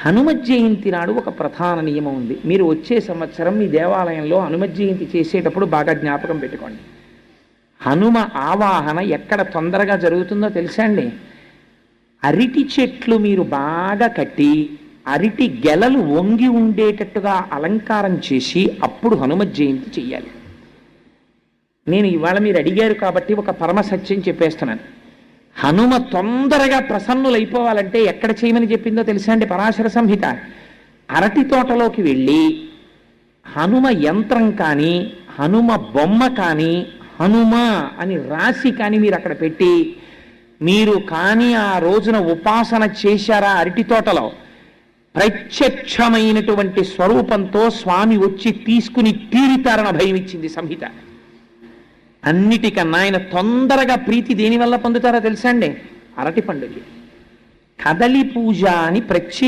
హనుమత్ జయంతి నాడు ఒక ప్రధాన నియమం ఉంది. మీరు వచ్చే సంవత్సరం మీ దేవాలయంలో హనుమత్ జయంతి చేసేటప్పుడు బాగా జ్ఞాపకం పెట్టుకోండి. హనుమ ఆవాహన ఎక్కడ తొందరగా జరుగుతుందో తెలుసా అండి? అరటి చెట్లు మీరు బాగా కట్టి అరటి గెలలు వంగి ఉండేటట్టుగా అలంకారం చేసి అప్పుడు హనుమత్ జయంతి చెయ్యాలి. నేను ఇవాళ మీరు అడిగారు కాబట్టి ఒక పరమ సత్యం చెప్పేస్తున్నాను. హనుమ తొందరగా ప్రసన్నులైపోవాలంటే ఎక్కడ చేయమని చెప్పిందో తెలుసా అండి? పరాశర సంహిత. అరటి తోటలోకి వెళ్ళి హనుమ యంత్రం కానీ హనుమ బొమ్మ కానీ హనుమ అని రాసి కానీ మీరు అక్కడ పెట్టి మీరు కానీ ఆ రోజున ఉపాసన చేశారా అరటి తోటలో, ప్రత్యక్షమైనటువంటి స్వరూపంతో స్వామి వచ్చి తీసుకుని తీరుతారని భయం ఇచ్చింది సంహిత. అన్నిటికన్నా ఆయన తొందరగా ప్రీతి దేనివల్ల పొందుతారో తెలుసా అండి? అరటి పండుగ. కదలి పూజ అని ప్రత్యేక